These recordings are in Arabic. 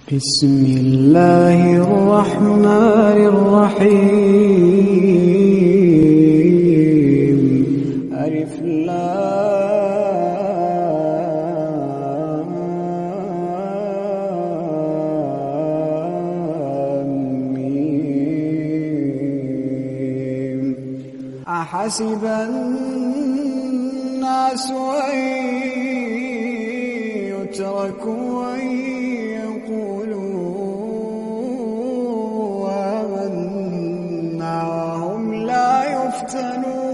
بسم الله الرحمن الرحيم. ألف لام ميم. أحسب الناس أن يتركوا أن يقولوا آمنا وهم لا يفتنون.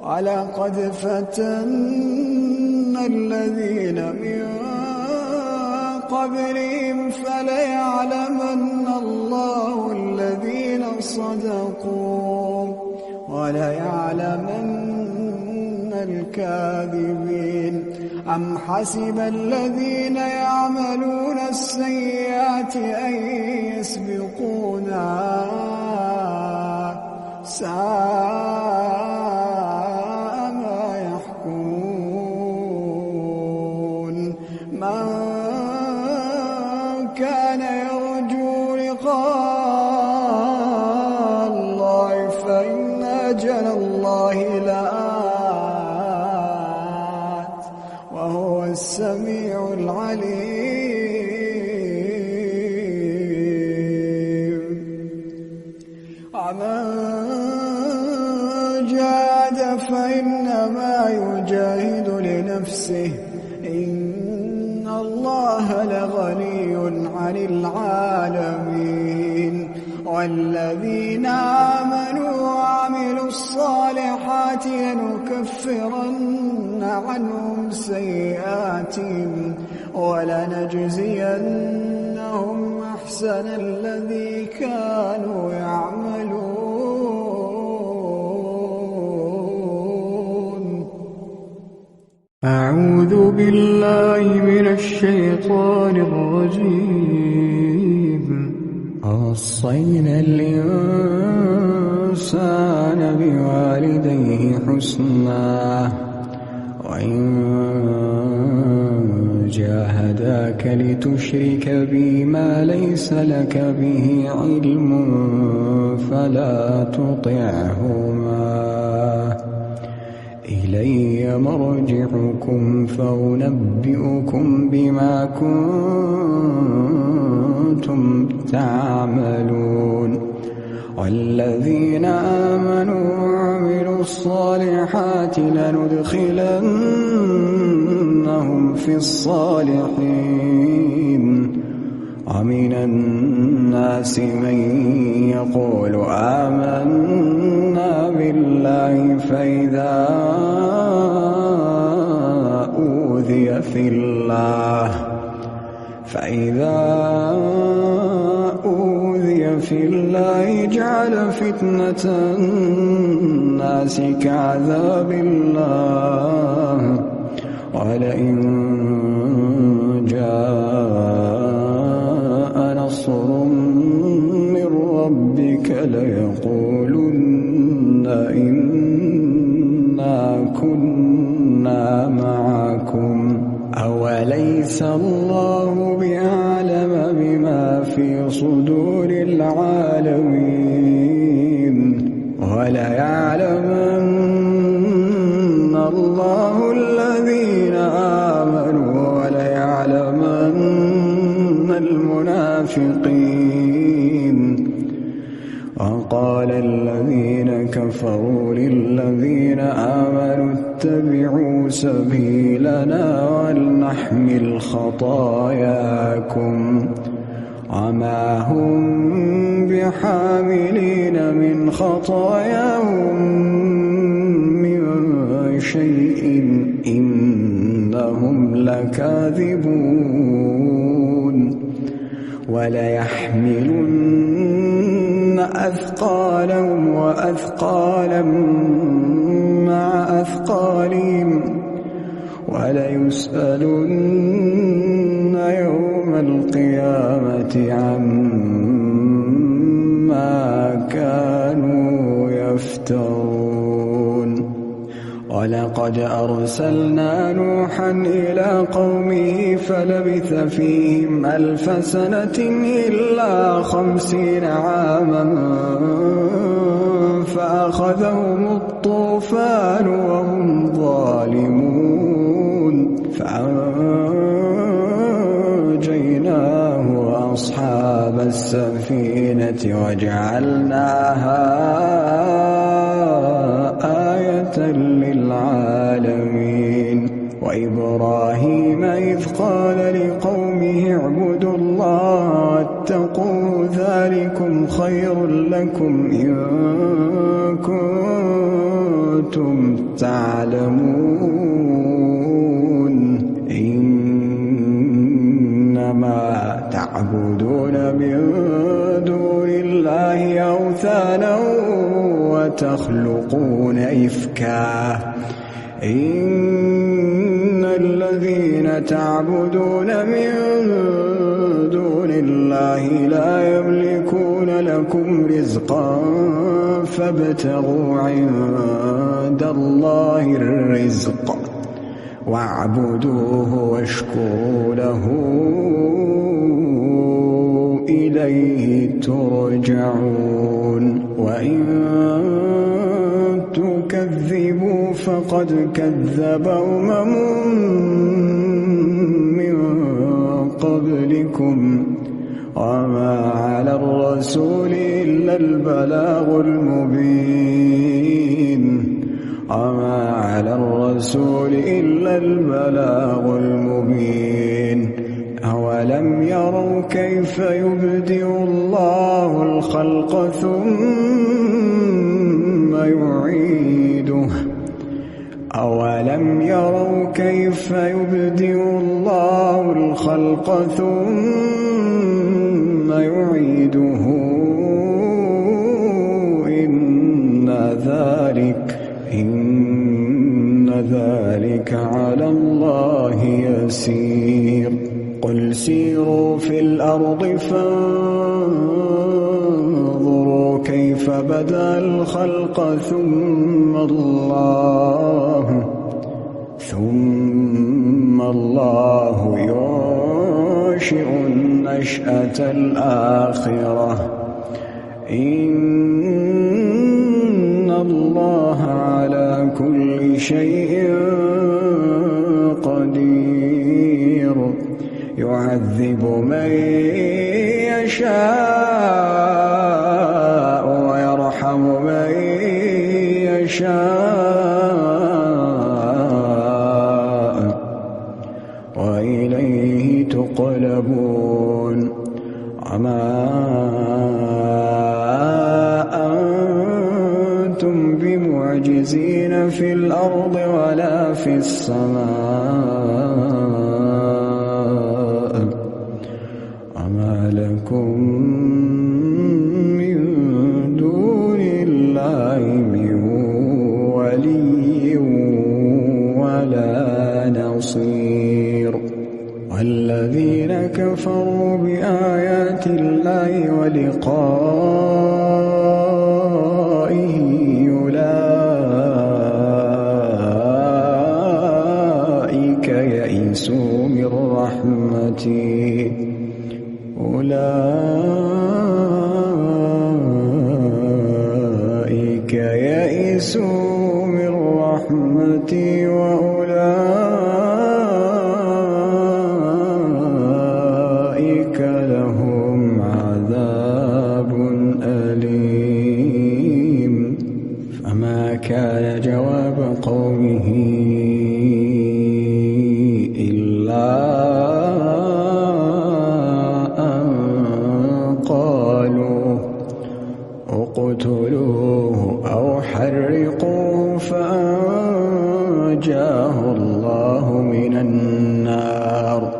ولقد فتنا الذين من قبلهم فليعلمن الله الذين صدقوا وليعلمن الكاذبين. أم حسب الذين يعملون السيئات أن يسبقونا ساء ما يحكمون. من كان يرجو لقاء الله فإن أجل الله لآت وهو السميع العليم. ومن جاهد فإنما يجاهد لنفسه إن الله لغني عن العالمين. والذين آمنوا وعملوا الصالحات لنكفرن عنهم سيئاتهم ولنجزينهم أحسن الذي كانوا يعملون. أعوذ بالله من الشيطان الرجيم. ووصينا الإنسان بوالديه حسنا وإن جاهداك لتشرك بي ما ليس لك به علم فلا تطعهما إلي مرجعكم فأنبئكم بما كنتم تعملون. والذين آمنوا وعملوا الصالحات لندخلنهم في الصالحين. ومن الناس من يقول آمنا بالله فإذا أوذي في الله جعل فتنة الناس كعذاب الله. ولئن جاء نصر من ربك ليقولن إنا كنا معكم أوليس الله بأعلم بما في صدور العالمين. وليعلمن الله الذين آمنوا وليعلمن المنافقين. وقال الذين كفروا للذين آمنوا اتبعوا سبيلنا ولنحمل خطاياكم وما هم بحاملين من خطاياهم من شيء إنهم لكاذبون. وليحملن أثقالهم وأثقالا مع أثقالهم وليسألن يوم القيامة عما كانوا يفترون. ولقد أرسلنا نوحا إلى قومه فلبث فيهم 1000 سنة إلا 50 عاما فأخذهم الطوفان وهم ظالمون فأنجيناه وأصحاب السفينة وجعلناها آية للعالمين وإبراهيم إذ قال لقومه اعبدوا الله واتقوا ذلكم خير لكم إن كنتم تعلمون إنما تعبدون من دون الله أوثانا وتخلقون إفكا إن الذين تعبدون من دون الله لا يملكون لكم رزقا فابتغوا عند الله الرزق واعبدوه واشكروا له إليه ترجعون وإن تكذبوا فقد كذب من قبلكم وما على الرسول إلا البلاغ المبين أولم يروا كيف يبدئ الله الخلق ثم يعيده أولم يروا كيف يبدئ الله الخلق ثم يعيده إن ذلك على الله يسير قل سيروا في الأرض فانظروا كيف بدأ الخلق ثم الله ينشئ النشأة الآخرة إن الله على كل شيء قدير يعذب من يشاء ويرحم من يشاء وإليه تقلبون وما أنتم بمعجزين في الأرض ولا في السماء وما لكم من دون الله من ولي ولا نصير والذين كفروا بآيات الله ولقائه أولئك يئسوا من رحمتي وأولئك لهم عذاب أليم فما كان جواب قومه إلا أن قالوا اقتلوه أو حرقوه فأنجاه الله من النار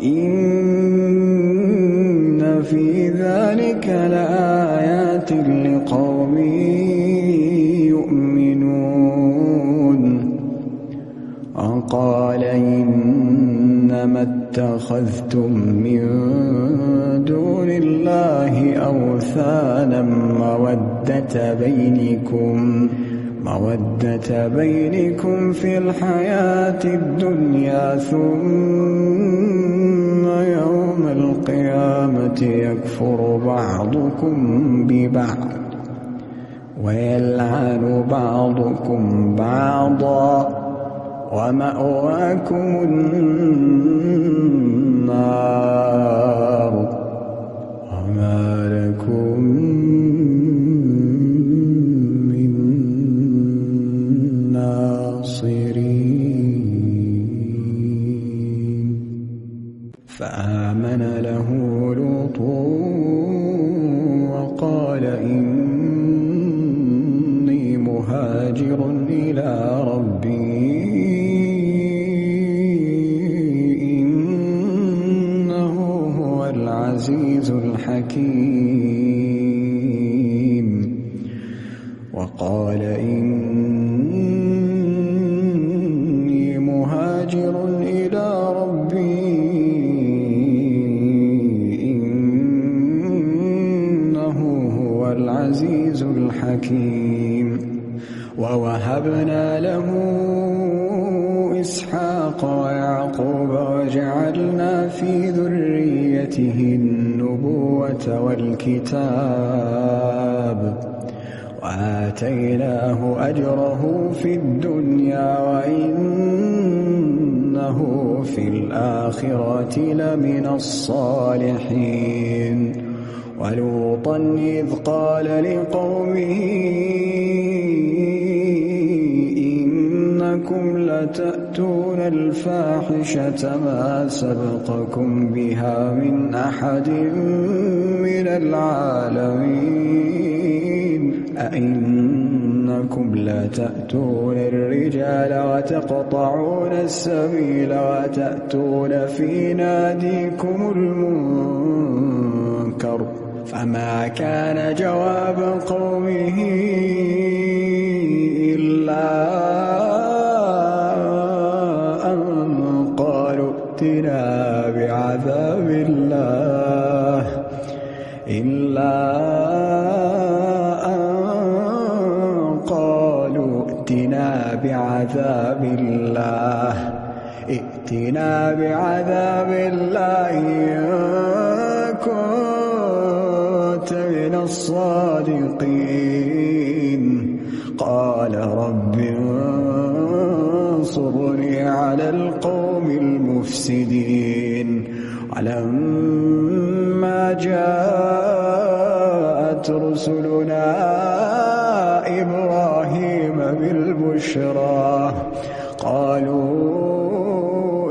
إن في ذلك لآيات لقوم يؤمنون وقال إنما اتخذتم من دون الله أوثانا مودة بينكم مودة بينكم في الحياة الدنيا ثم يوم القيامة يكفر بعضكم ببعض ويلعن بعضكم بعضا ومأواكم النار وما لكم من ناصرين. فآمن له لوط وقال إني مهاجر إلى ربي إنه هو العزيز الحكيم. وقال إني مهاجر إلى ربي إنه هو العزيز الحكيم. ووهبنا له إسحاق ويعقوب وجعلنا في ذريته النبوة والكتاب وآتيناه أجره في الدنيا وإنه في الآخرة لمن الصالحين. ولوطا إذ قال لقومه إنكم لتأتون الفاحشة ما سبقكم بها من أحد من العالمين أئنكم لتأتون الرجال وتقطعون السبيل وتأتون في ناديكم المنكر. فما كان جواب قومه إلا أن قالوا ائتنا بعذاب الله ائتنا بعذاب الله إن كنت من الصادقين. قال رب انصرني على القوم المفسدين. ولما جاءت رسلنا إبراهيم بالبشرى قالوا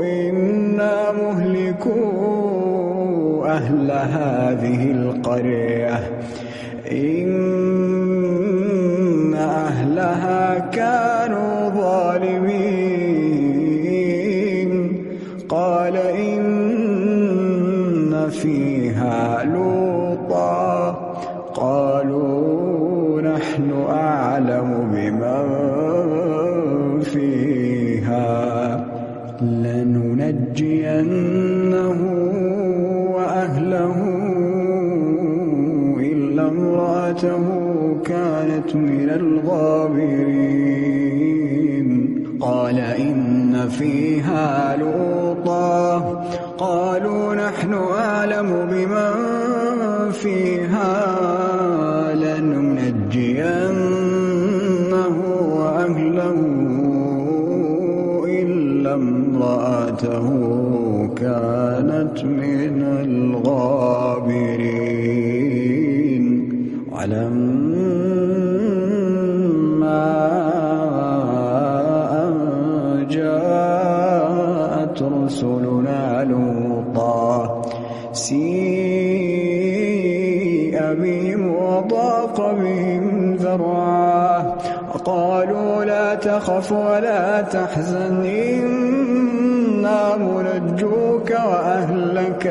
إنا مهلكو أهل هذه القرية إن أهلها كانوا ظالمين. قال إن فيها لوطا قالوا نحن أعلم بمن فيها لننجينه وأهله إلا امرأته كانت من الغابرين. قال إن فيها لوطا قالوا نحن أعلم بمن فيها لننجينه وأهله إلا امرأته كانت من الغابرين. ولما أن جاءت رسلنا لوطا سيء بهم وضاق بهم ذرعا وقالوا لا تخف ولا تحزن إنا منجوك وأهلك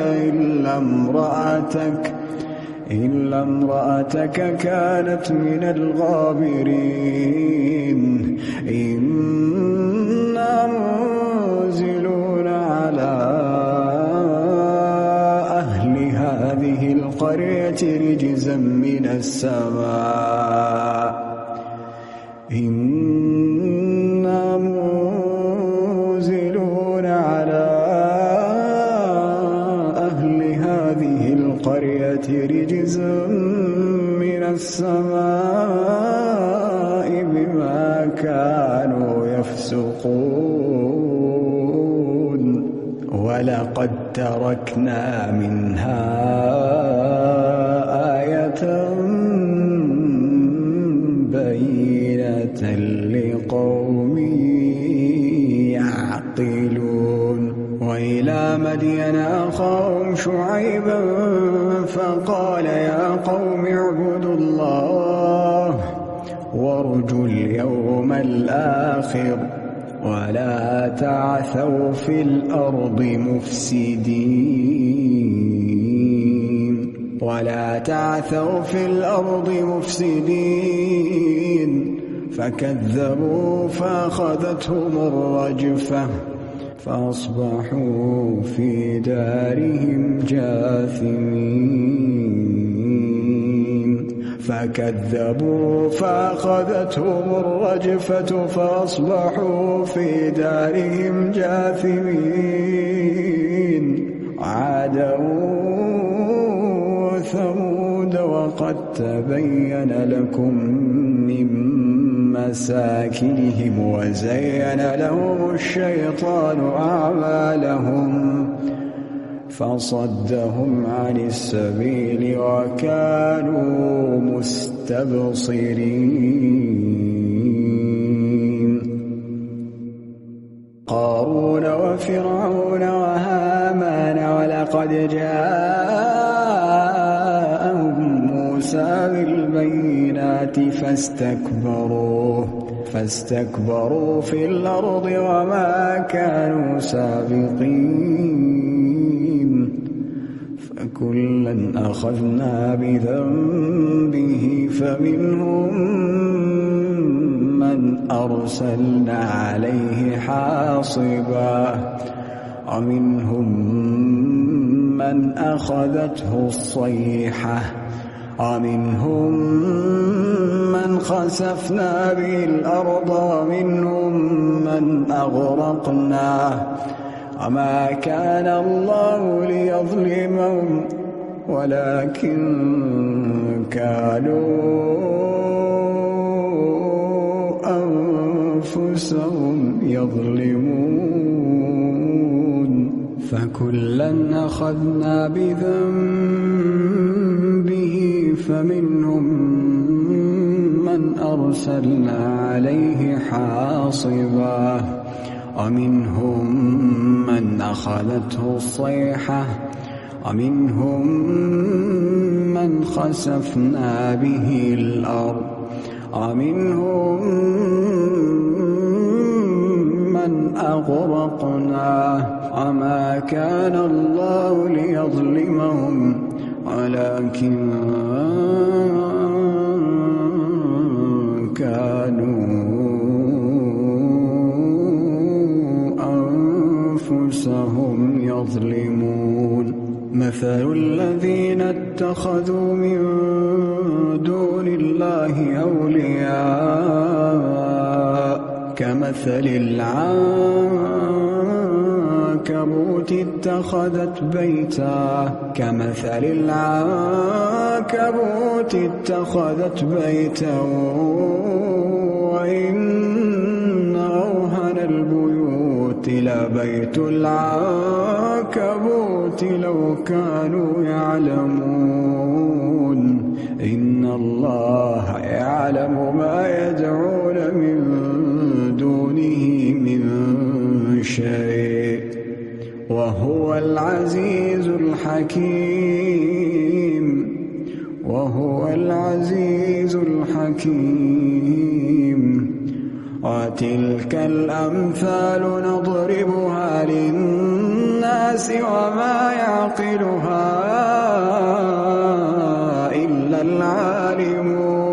إلا امرأتك كانت من الغابرين. إنا منزلون على أهل هذه القرية رجزا من السماء القرية رجزا من السماء بما كانوا يفسقون ولقد تركنا منها آية بينة لقوم يعقلون وإلى مدين أخاهم شعيبا فقال يا قوم اعبدوا الله وارجوا اليوم الآخر ولا تعثوا في الأرض مفسدين فكذبوا فأخذتهم الرجفة فأصبحوا في دارهم جاثمين عادا وثمود وقد تبين لكم من مساكنهم وزين لهم الشيطان أعمالهم فصدهم عن السبيل وكانوا مستبصرين قارون وفرعون وهامان ولقد جاءهم موسى بالبينات فاستكبروا في الأرض وما كانوا سابقين فكلا أخذنا بذنبه فمنهم من أرسلنا عليه حاصبا ومنهم من أخذته الصيحة ومنهم من خسفنا به الأرض ومنهم من أغرقنا وما كان الله ليظلمهم ولكن كانوا أنفسهم يظلمون فكلا أخذنا بذنبه فمنهم من أرسلنا عليه حاصبا ومنهم من أخذته الصيحة ومنهم من خسفنا به الأرض ومنهم من أغرقنا وما كان الله ليظلمهم ولكن كانوا أنفسهم يظلمون مثل الذين اتخذوا من دون الله أولياء كمثل العنكبوت اتخذت بيتا وإن أوهن البيوت لبيت العنكبوت لو كانوا يعلمون إن الله يعلم ما يدعون من دونه من شيء وهو العزيز الحكيم وتلك الأمثال نضربها للناس وما يعقلها إلا العالمون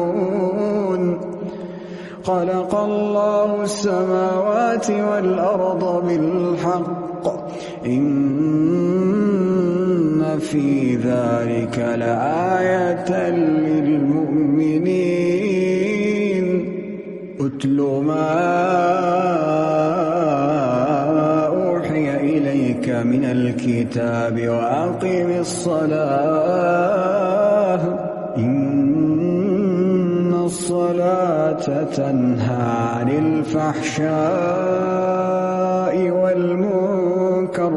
خلق الله السماوات والأرض بالحق إن في ذلك لآية للمؤمنين أتل ما أوحي إليك من الكتاب وأقم الصلاة إن الصلاة تنهى عن الفحشاء والمنكر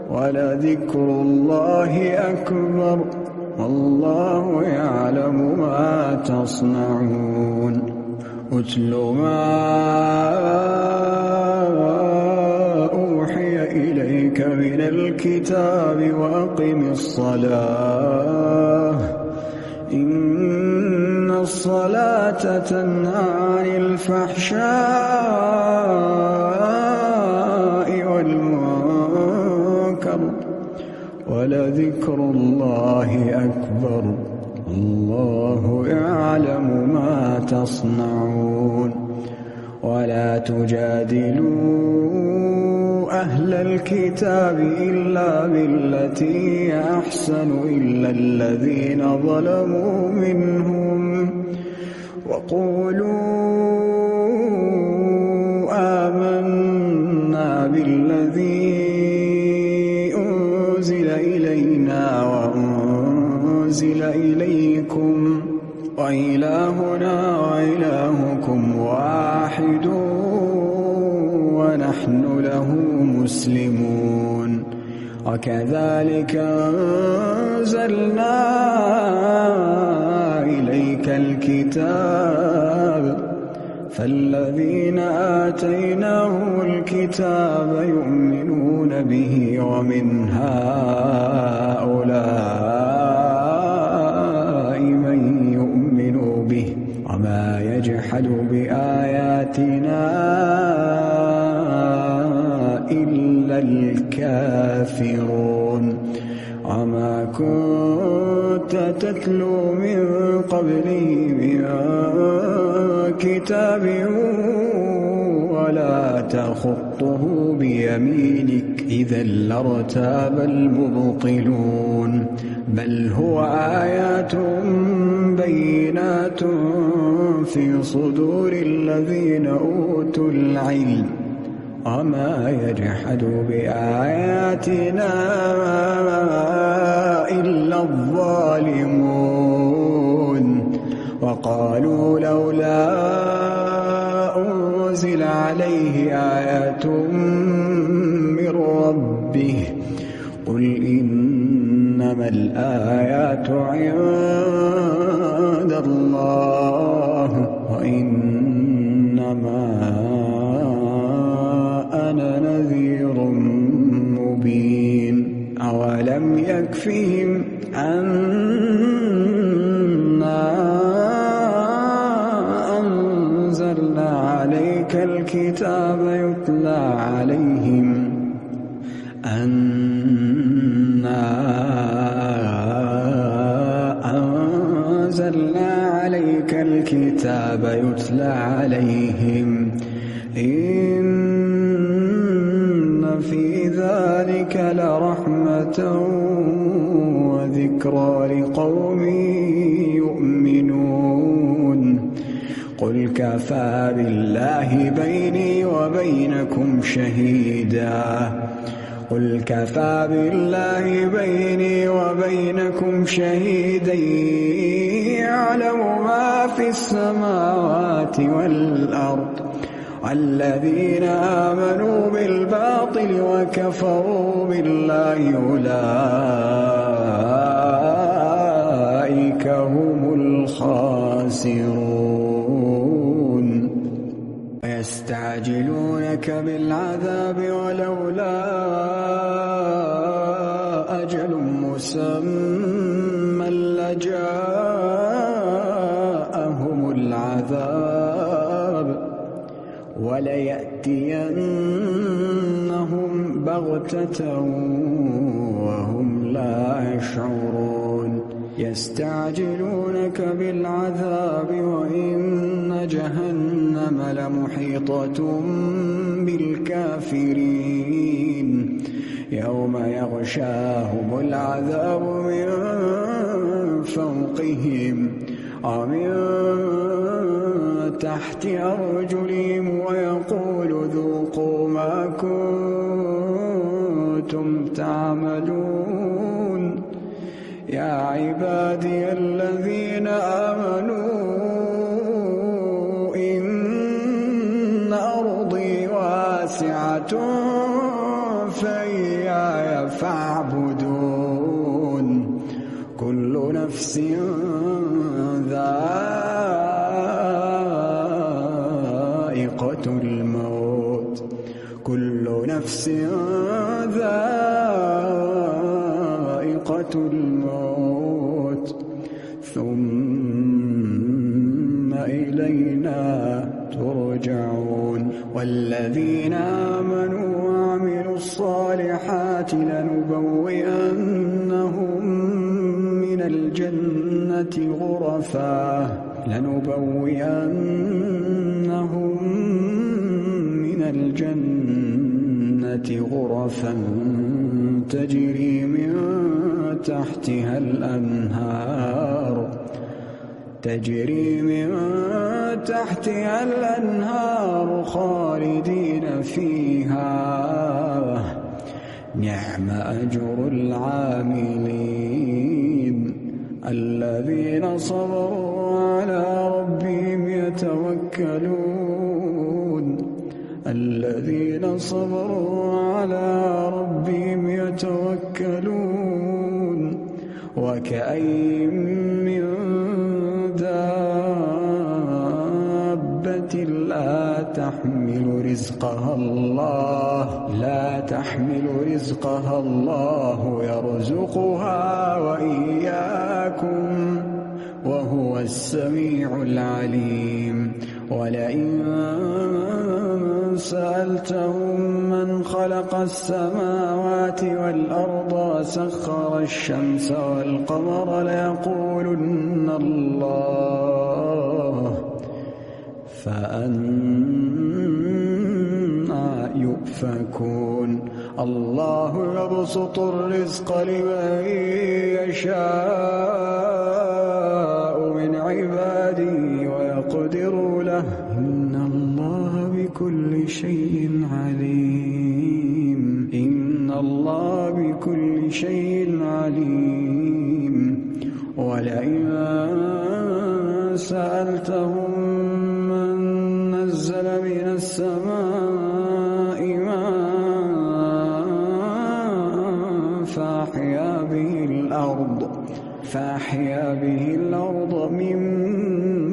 ولذكر الله أكبر والله يعلم ما تصنعون أتل ما أوحي إليك من الكتاب وأقم الصلاة إن الصلاة تنهى عن الفحشاء والمنكر ولذكر الله أكبر الله يعلم ما تصنعون ولا تجادلوا أهل الكتاب إلا بالتي هي أحسن إلا الذين ظلموا منهم وقولوا آمنا بالذي أنزل إلينا وأنزل إليكم وإلهنا وإلهكم واحد ونحن له مسلمون وكذلك أنزلنا إليك الكتاب فالذين آتيناهم الكتاب يؤمنون به ومن هؤلاء من يؤمن به وما يجحد بآياتنا إلا الكافرون وما كنت تتلو من قبله من كتاب ولا تخطه بيمينك إذا لارتاب المبطلون بل هو آيات بينات في صدور الذين أوتوا العلم وما يجحد بآياتنا إلا الظالمون وقالوا لولا أنزل عليه آيات من ربه قل إنما الآيات عند الله وإنما أنا نذير مبين أولم يكفهم أنا أنزلنا عليك الكتاب يتلى عليهم أنزلنا عليك الكتاب يتلى عليهم إن في ذلك لرحمة وذكرى لقوم يؤمنون قل كفى بالله بيني وبينكم شهيدا قل كفى بالله بيني وبينكم شهيدا يعلم ما في السماوات والأرض والذين آمنوا بالباطل وكفروا بالله أولئك هم الخاسرون ويستعجلونك بالعذاب ولولا أجل مسمى لجاءهم العذاب وليأتينهم بغتة وهم لا يشعرون يستعجلونك بالعذاب وإن جهنم لمحيطة بالكافرين يوم يغشاهم العذاب من فوقهم ومن تحت أرجلهم ويقول ذوقوا ما كنتم تعملون يا عبادي الذين آمنوا إن أرضي واسعة فإياي فاعبدون كل نفس ذائقة الموت كل نفس ذائقة الموت ثم إلينا ترجعون والذين آمنوا وعملوا الصالحات لنبوئنهم من الجنة غرفا تجري من تحتها الأنهار خالدين فيها نعم أجر العاملين الذين صبروا على ربهم يتوكلون وكأين من دابة لا تحمل رزقها الله يرزقها وإياكم وهو السميع العليم ولئن سألتهم من خلق السماوات والأرض وسخر الشمس والقمر ليقولن الله فأنى يؤفكون الله يبسط الرزق لمن يشاء من عباده ويقدر له إن الله بكل شيء عليم ولئن سألتهم من نزل من السماء ماء فأحيا به الأرض من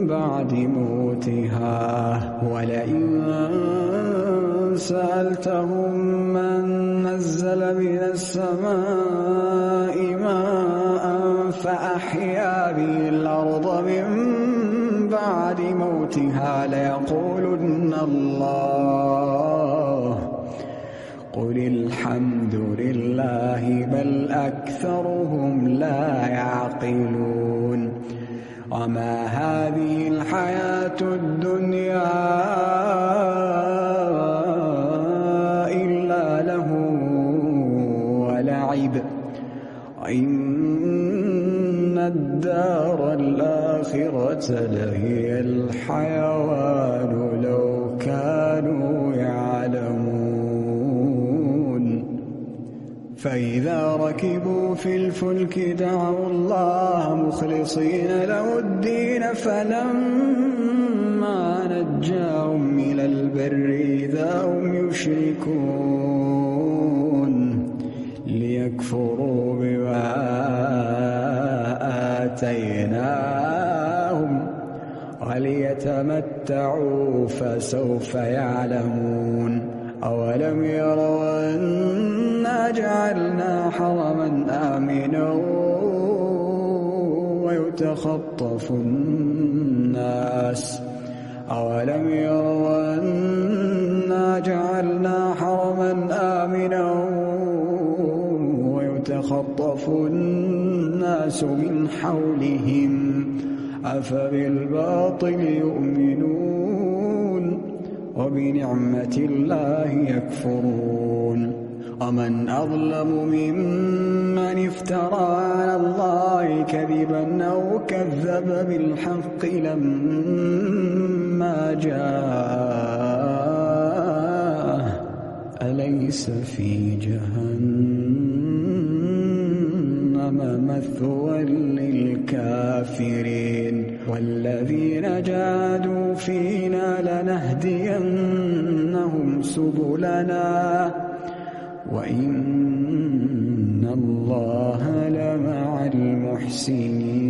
بعد موتها ولئن سألتهم من نزل من السماء ماء فأحيا به الأرض من بعد موتها ليقولن الله قل الحمد لله بل أكثرهم لا يعقلون وما هذه الحياة الدنيا إلا له ولعب وإن الدار الآخرة لهي الحيوان لو كانوا يعلمون فإذا ركبوا في الفلك دعوا الله مخلصين له الدين فلما نجاهم إلى البر إذا هم يشركون ليكفروا بما آتيناهم وليتمتعوا فسوف يعلمون أولم يروا أنا جعلنا حرما آمنا ويتخطف الناس أولم يروا أنا جعلنا حرما آمنا ويتخطف الناس من حولهم أفبالباطل يؤمنون وبنعمة الله يكفرون ومن أظلم ممن افترى على الله كذبا أو كذب بالحق لما جاءه أليس في جهنم الكافرين والذين جاهدوا فينا لنهدينهم سبلنا وإن الله لمع المحسنين.